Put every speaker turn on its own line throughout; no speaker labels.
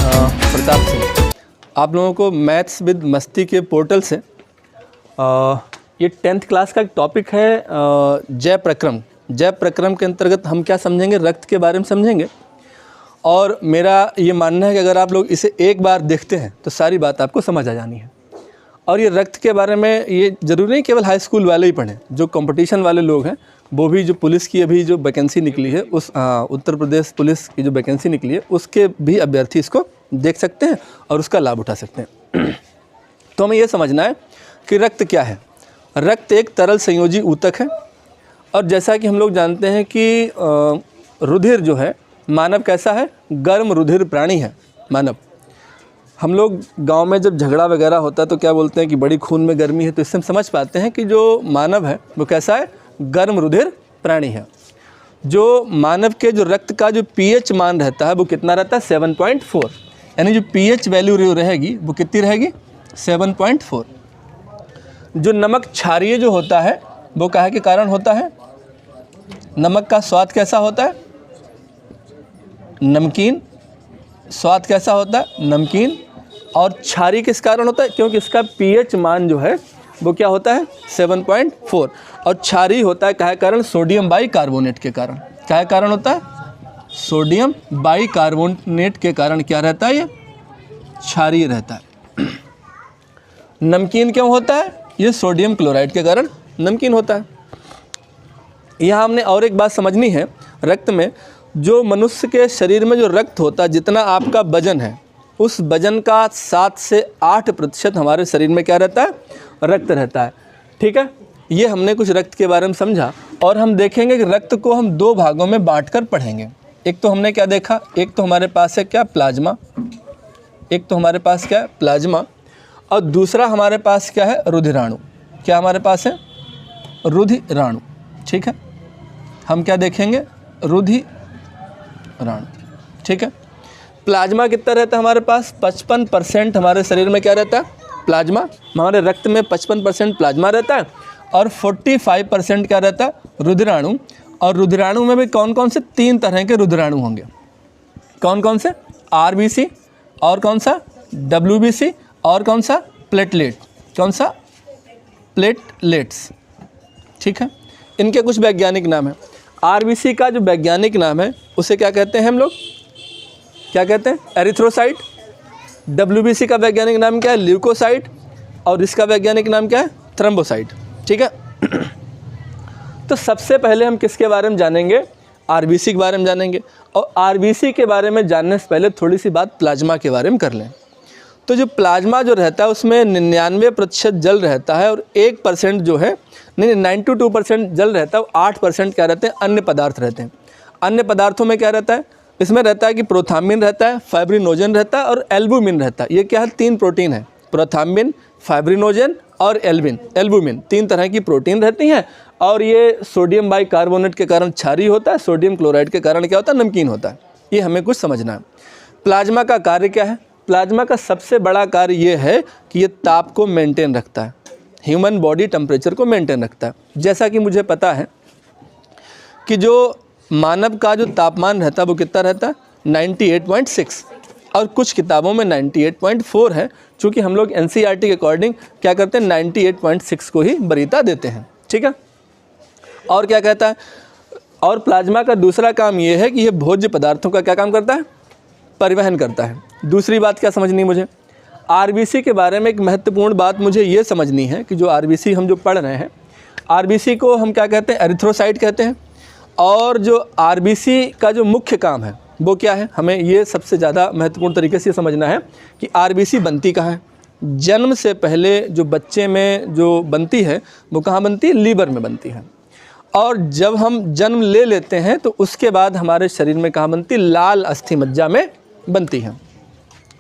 प्रताप सिंह। आप लोगों को मैथ्स विद मस्ती के पोर्टल से ये 10th क्लास का एक टॉपिक है जय प्रक्रम। जय प्रक्रम के अंतर्गत हम क्या समझेंगे, रक्त के बारे में समझेंगे। और मेरा ये मानना है कि अगर आप लोग इसे एक बार देखते हैं तो सारी बात आपको समझ आ जानी है। और ये रक्त के बारे में ये ज़रूरी नहीं केवल हाई स्कूल वाले ही पढ़ें, जो कंपटीशन वाले लोग हैं वो भी, जो पुलिस की अभी जो वैकेंसी निकली है उस उत्तर प्रदेश पुलिस की जो वैकेंसी निकली है उसके भी अभ्यर्थी इसको देख सकते हैं और उसका लाभ उठा सकते हैं। तो हमें ये समझना है कि रक्त क्या है। रक्त एक तरल संयोजी ऊतक है और जैसा कि हम लोग जानते हैं कि रुधिर जो है, मानव कैसा है, गर्म रुधिर प्राणी है मानव। हम लोग गांव में जब झगड़ा वगैरह होता है तो क्या बोलते हैं कि बड़ी खून में गर्मी है, तो इससे हम समझ पाते हैं कि जो मानव है वो कैसा है, गर्म रुधिर प्राणी है। जो मानव के जो रक्त का जो पीएच मान रहता है वो कितना रहता है, 7.4, यानी जो पीएच वैल्यू रहेगी वो कितनी रहेगी, 7.4। जो नमक क्षारीय जो होता है वो काहे के कारण होता है, नमक का स्वाद कैसा होता है, नमकीन। स्वाद कैसा होता है, नमकीन। और क्षारीय किस कारण होता है, क्योंकि इसका पीएच मान जो है वो क्या होता है, 7.4। और क्षारीय होता है काहे कारण, सोडियम बाइकार्बोनेट के कारण। क्या कारण होता है, सोडियम बाइकार्बोनेट के कारण क्या रहता है, ये क्षारीय रहता है। नमकीन क्यों होता है, ये सोडियम क्लोराइड के कारण नमकीन होता है। यहाँ हमने और एक बात समझनी है, रक्त में जो मनुष्य के शरीर में जो रक्त होता है, जितना आपका वजन है उस वजन का 7 से 8% हमारे शरीर में क्या रहता है, रक्त रहता है। ठीक है, ये हमने कुछ रक्त के बारे में समझा। और हम देखेंगे कि रक्त को हम 2 भागों में बांटकर पढ़ेंगे। एक तो हमने क्या देखा, एक तो हमारे पास है क्या, प्लाज्मा। एक तो हमारे पास क्या है, प्लाज्मा। और दूसरा हमारे पास क्या है, रुधिराणु। क्या हमारे पास है, रुधिराणु। ठीक है, हम क्या देखेंगे, रुधिराणु। ठीक है, प्लाज्मा कितना रहता है हमारे पास, 55% हमारे शरीर में क्या रहता है, प्लाज्मा। हमारे रक्त में 55% प्लाज्मा रहता है और 45% क्या रहता है, रुधिराणु। और रुधिराणु में भी कौन कौन से 3 तरह के रुधिराणु होंगे, कौन कौन से, आरबीसी, और कौन सा, डब्ल्यूबीसी, और कौन सा, प्लेटलेट। कौन सा, प्लेटलेट्स। ठीक है, इनके कुछ वैज्ञानिक नाम हैं। आरबीसी का जो वैज्ञानिक नाम है उसे क्या कहते हैं हम लोग, क्या कहते हैं, एरिथ्रोसाइट। डब्ल्यूबीसी का वैज्ञानिक नाम क्या है, ल्यूकोसाइट। और इसका वैज्ञानिक नाम क्या है, थ्रोम्बोसाइट। ठीक है, तो सबसे पहले हम किसके बारे में जानेंगे, आरबीसी के बारे में जानेंगे। और आरबीसी के बारे में जानने से पहले थोड़ी सी बात प्लाज्मा के बारे में कर लें। तो जो प्लाज्मा जो रहता है उसमें 99% जल रहता है और 1% जो है, नहीं 92% जल रहता है, 8% क्या रहते हैं, अन्य पदार्थ रहते हैं। अन्य पदार्थों में क्या रहता है, इसमें रहता है कि प्रोथाम्बिन रहता है, फाइब्रिनोजन रहता है और एल्बुमिन रहता है। ये क्या है, 3 प्रोटीन है, प्रोथाम्बिन, फाइब्रिनोजन और एल्बुमिन 3 तरह की प्रोटीन रहती हैं। और ये सोडियम बाइकार्बोनेट के कारण क्षारीय होता है, सोडियम क्लोराइड के कारण क्या होता है, नमकीन होता है। ये हमें कुछ समझना है। प्लाज्मा का कार्य क्या है, प्लाज्मा का सबसे बड़ा कार्य ये है कि ये ताप को मेंटेन रखता है, ह्यूमन बॉडी टेम्परेचर को मेंटेन रखता है। जैसा कि मुझे पता है कि जो मानव का जो तापमान रहता है वो कितना रहता है, 98.6, और कुछ किताबों में 98.4 है। चूँकि हम लोग एनसीईआरटी के अकॉर्डिंग क्या करते हैं, 98.6 को ही वरीयता देते हैं। ठीक है, और क्या कहता है, और प्लाज्मा का दूसरा काम ये है कि ये भोज्य पदार्थों का क्या काम करता है, परिवहन करता है। दूसरी बात क्या समझनी मुझे, आरबीसी के बारे में एक महत्वपूर्ण बात मुझे ये समझनी है कि जो आरबीसी हम जो पढ़ रहे हैं, आरबीसी को हम क्या कहते हैं, एरिथ्रोसाइट कहते हैं। और जो आरबीसी का जो मुख्य काम है वो क्या है, हमें ये सबसे ज़्यादा महत्वपूर्ण तरीके से समझना है कि आरबीसी बनती कहाँ है। जन्म से पहले जो बच्चे में जो बनती है वो कहाँ बनती है, लीवर में बनती है। और जब हम जन्म ले लेते हैं तो उसके बाद हमारे शरीर में कहाँ बनती है, लाल अस्थि मज्जा में बनती है।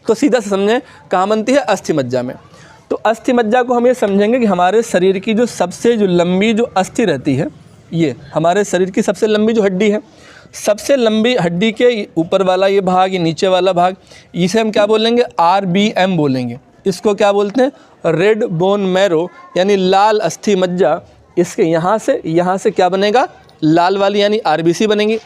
तो सीधा से समझें कहाँ बनती है, अस्थि मज्जा में। तो अस्थि मज्जा को हम ये समझेंगे कि हमारे शरीर की जो सबसे जो लंबी जो अस्थि रहती है, ये हमारे शरीर की सबसे लंबी जो हड्डी है, सबसे लंबी हड्डी के ऊपर वाला ये भाग, ये नीचे वाला भाग, इसे हम क्या बोलेंगे, RBM बोलेंगे। इसको क्या बोलते हैं, रेड बोन मैरो, यानी लाल अस्थि मज्जा। इसके यहाँ से क्या बनेगा, लाल वाली यानी आरबीसी बनेंगी।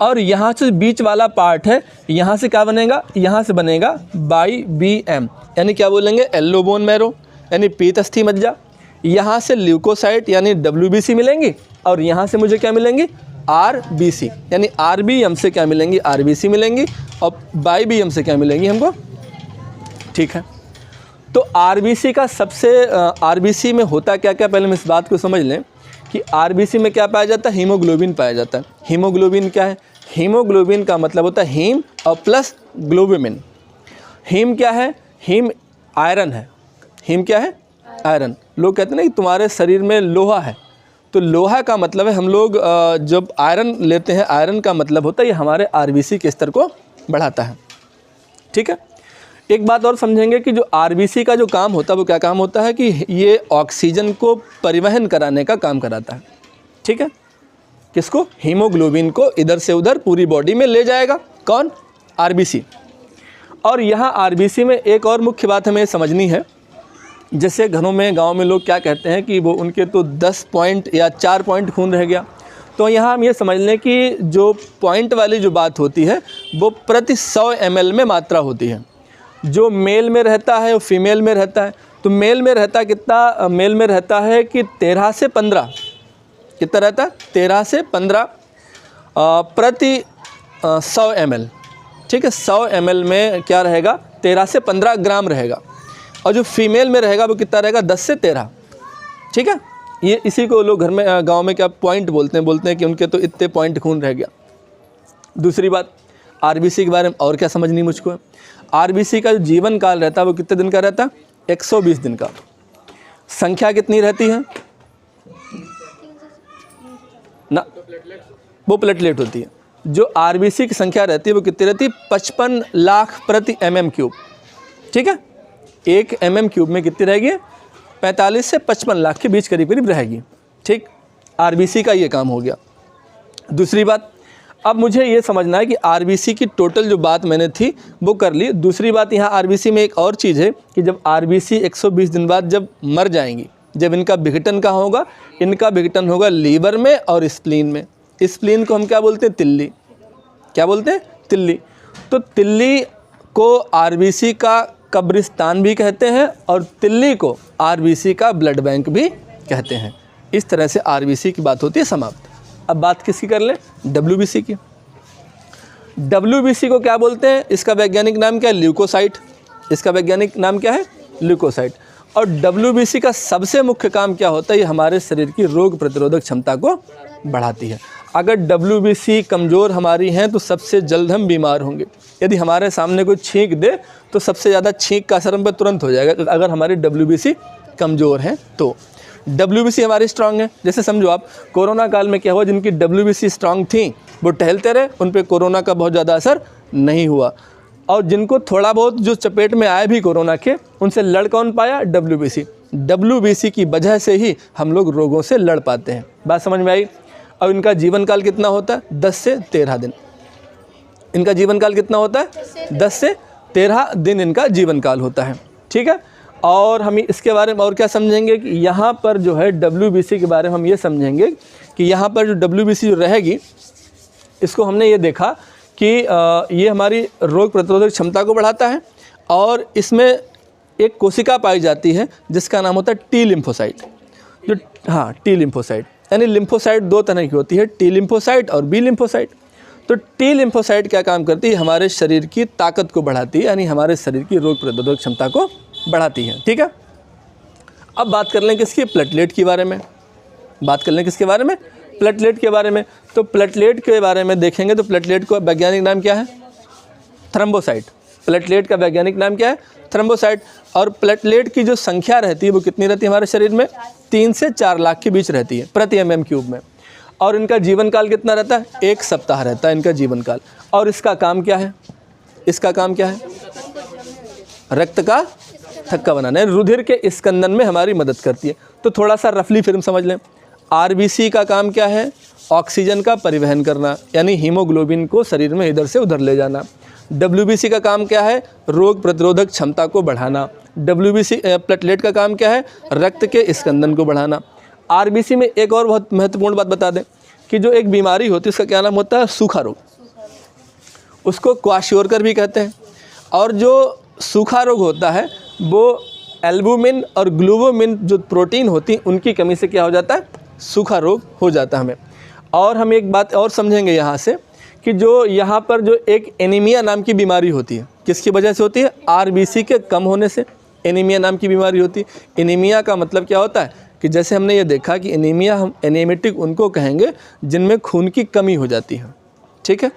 और यहाँ से बीच वाला पार्ट है, यहाँ से क्या बनेगा, यहाँ से बनेगा YBM, यानी क्या बोलेंगे, येलो बोन मैरो यानी पीत अस्थि मज्जा। यहाँ से ल्यूकोसाइट यानी WBC मिलेंगी और यहाँ से मुझे क्या मिलेंगी, RBC, यानी RBM से क्या मिलेंगी, RBC मिलेंगी और YBM से क्या मिलेंगी हमको। ठीक है, तो RBC का सबसे RBC में होता क्या क्या, पहले हम इस बात को समझ लें कि RBC में क्या पाया जाता है, हीमोग्लोबिन पाया जाता है। हीमोग्लोबिन क्या है, हीमोग्लोबिन का मतलब होता है हीम और प्लस ग्लोबिन। हीम क्या है, हीम आयरन है। हीम क्या है, आयरन। लोग कहते हैं ना कि तुम्हारे शरीर में लोहा है, तो लोहा का मतलब है, हम लोग जब आयरन लेते हैं, आयरन का मतलब होता है ये हमारे RBC के स्तर को बढ़ाता है। ठीक है, एक बात और समझेंगे कि जो RBC का जो काम होता है वो क्या काम होता है कि ये ऑक्सीजन को परिवहन कराने का काम कराता है। ठीक है, किसको, हीमोग्लोबिन को इधर से उधर पूरी बॉडी में ले जाएगा, कौन, RBC। और यहाँ RBC में एक और मुख्य बात हमें समझनी है, जैसे घरों में गांव में लोग क्या कहते हैं कि वो उनके तो 10 पॉइंट या 4 पॉइंट खून रह गया, तो यहाँ हम ये समझ लें कि जो पॉइंट वाली जो बात होती है वो प्रति 100 ml में मात्रा होती है। जो मेल में रहता है वो फीमेल में रहता है, तो मेल में रहता कितना, मेल में रहता है कि 13 से 15, कितना रहता है, 13 से 15 प्रति 100 ml। ठीक है, 100 ml में क्या रहेगा, 13 से 15 ग्राम रहेगा, और जो फीमेल में रहेगा वो कितना रहेगा, 10 से 13। ठीक है, ये इसी को लोग घर में गांव में क्या पॉइंट बोलते हैं कि उनके तो इतने पॉइंट खून रह गया। दूसरी बात, RBC के बारे में और क्या समझनी मुझको है, RBC का जो जीवन काल रहता है वो कितने दिन का रहता है, 120 दिन का। संख्या कितनी रहती है ना, वो प्लेटलेट होती है। जो RBC की संख्या रहती है वो कितनी रहती है, 55 लाख प्रति mm³। ठीक है, 1 mm³ में कितनी रहेगी, 45 से 55 लाख के बीच करीब करीब रहेगी। ठीक, RBC का ये काम हो गया। दूसरी बात, अब मुझे ये समझना है कि RBC की टोटल जो बात मैंने थी वो कर ली। दूसरी बात, यहाँ RBC में एक और चीज़ है कि जब RBC 120 दिन बाद जब मर जाएंगी, जब इनका विघटन कहाँ होगा, इनका विघटन होगा लीवर में और स्प्लीन में। स्प्लीन को हम क्या बोलते हैं, तिल्ली। क्या बोलते हैं, तिल्ली। तो तिल्ली को RBC का कब्रिस्तान भी कहते हैं और तिल्ली को RBC का ब्लड बैंक भी कहते हैं। इस तरह से RBC की बात होती है समाप्त। अब बात किसकी कर लें, WBC की। WBC को क्या बोलते हैं, इसका वैज्ञानिक नाम क्या है, ल्यूकोसाइट। इसका वैज्ञानिक नाम क्या है, ल्यूकोसाइट। और WBC का सबसे मुख्य काम क्या होता है, ये हमारे शरीर की रोग प्रतिरोधक क्षमता को बढ़ाती है। अगर WBC कमज़ोर हमारी हैं तो सबसे जल्द हम बीमार होंगे। यदि हमारे सामने कोई छींक दे तो सबसे ज़्यादा छींक का असर हम पर तुरंत हो जाएगा, अगर हमारी WBC कमज़ोर है तो। WBC हमारी स्ट्रांग है, जैसे समझो आप कोरोना काल में क्या हुआ, जिनकी WBC स्ट्रांग थी वो टहलते रहे, उन पे कोरोना का बहुत ज़्यादा असर नहीं हुआ। और जिनको थोड़ा बहुत जो चपेट में आए भी कोरोना के, उनसे लड़ कौन पाया, WBC की वजह से ही हम लोग रोगों से लड़ पाते हैं। बात समझ में आई। और इनका जीवन काल कितना होता है, 10 से 13 दिन। इनका जीवन काल कितना होता है, 10 से 13 दिन इनका जीवन काल होता है। ठीक है, और हम इसके बारे में और क्या समझेंगे कि यहाँ पर जो है WBC के बारे में हम ये समझेंगे कि यहाँ पर जो WBC जो रहेगी, इसको हमने ये देखा कि ये हमारी रोग प्रतिरोधक क्षमता को बढ़ाता है। और इसमें एक कोशिका पाई जाती है जिसका नाम होता है T लिम्फोसाइट। जो T लिम्फोसाइट, यानी लिम्फोसाइट 2 तरह की होती है, T लिम्फोसाइट और B लिम्फोसाइट। तो T लिम्फोसाइट क्या काम करती है, हमारे शरीर की ताकत को बढ़ाती है, यानी हमारे शरीर की रोग प्रतिरोधक क्षमता को बढ़ाती है। ठीक है, अब बात कर लें किसकी, प्लेटलेट के बारे में। बात कर लें किसके बारे में, प्लेटलेट के बारे में। तो प्लेटलेट के बारे में देखेंगे तो प्लेटलेट का वैज्ञानिक नाम क्या है, थ्रोम्बोसाइट। प्लेटलेट का वैज्ञानिक नाम क्या है, थ्रोम्बोसाइट। और प्लेटलेट की जो संख्या रहती है वो कितनी रहती है हमारे शरीर में, 3 से 4 लाख के बीच रहती है प्रति mm³ में। और इनका जीवन काल कितना रहता है, 1 सप्ताह रहता है इनका जीवन काल। और इसका काम क्या है, इसका काम क्या है, रक्त का थक्का बनाना है, रुधिर के स्कंदन में हमारी मदद करती है। तो थोड़ा सा रफली फिर हम समझ लें, RBC का काम क्या है, ऑक्सीजन का परिवहन करना, यानी हीमोग्लोबिन को शरीर में इधर से उधर ले जाना। WBC का काम क्या है, रोग प्रतिरोधक क्षमता को बढ़ाना। प्लेटलेट का काम क्या है, रक्त के स्कंदन को बढ़ाना। RBC में एक और बहुत महत्वपूर्ण बात बता दें कि जो एक बीमारी होती है उसका क्या नाम होता है, सूखा रोग, उसको क्वाशियोरकर भी कहते हैं। और जो सूखा रोग होता है वो एल्बुमिन और ग्लूकोमिन जो प्रोटीन होती हैं उनकी कमी से क्या हो जाता है, सूखा रोग हो जाता है हमें। और हम एक बात और समझेंगे यहाँ से कि जो यहाँ पर जो एक एनीमिया नाम की बीमारी होती है, किसकी वजह से होती है, आरबीसी के कम होने से एनीमिया नाम की बीमारी होती है। एनीमिया का मतलब क्या होता है कि जैसे हमने ये देखा कि एनीमिया, हम एनीमेटिक उनको कहेंगे जिनमें खून की कमी हो जाती है, ठीक है।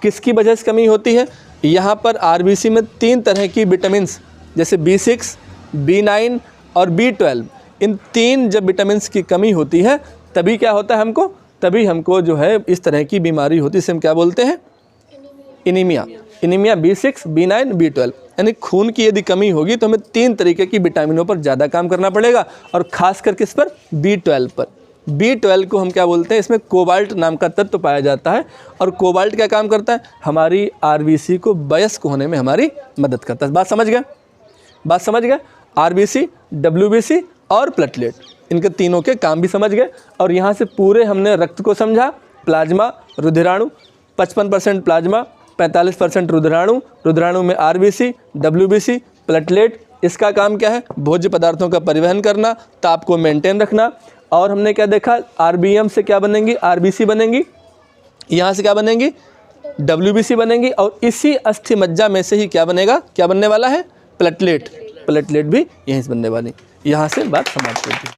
किसकी वजह से कमी होती है, यहाँ पर आरबीसी में 3 तरह की विटामिन्स जैसे B6, B9 और B12, इन 3 जब विटामिन्स की कमी होती है तभी क्या होता है हमको, तभी हमको जो है इस तरह की बीमारी होती है, इसे हम क्या बोलते हैं, anaemia. Anaemia B6, B9, B12, यानी खून की यदि कमी होगी तो हमें 3 तरीके की विटामिनों पर ज़्यादा काम करना पड़ेगा, और ख़ास कर किस पर, B12 पर। B12 को हम क्या बोलते हैं, इसमें कोबाल्ट नाम का तत्व पाया जाता है, और कोबाल्ट क्या काम करता है, हमारी आरबीसी को वयस्क होने में हमारी मदद करता है। बात समझ गए, बात समझ गए। आरबीसी, डब्ल्यूबीसी और प्लेटलेट, इनके तीनों के काम भी समझ गए। और यहाँ से पूरे हमने रक्त को समझा, प्लाज्मा, रुधिराणु, 55% प्लाज्मा, 45% रुधिराणु, रुधिराणु में आरबीसी, डब्ल्यूबीसी, प्लेटलेट, इसका काम क्या है, भोज्य पदार्थों का परिवहन करना, ताप को मेंटेन रखना। और हमने क्या देखा, आरबीएम से क्या बनेंगी, आरबीसी बनेंगी, यहाँ से क्या बनेंगी, डब्ल्यूबीसी बनेंगी, और इसी अस्थि मज्जा में से ही क्या बनेगा, क्या बनने वाला है, प्लेटलेट। प्लेटलेट भी यहीं से बनने वाली। यहाँ से बात समाप्त होती है।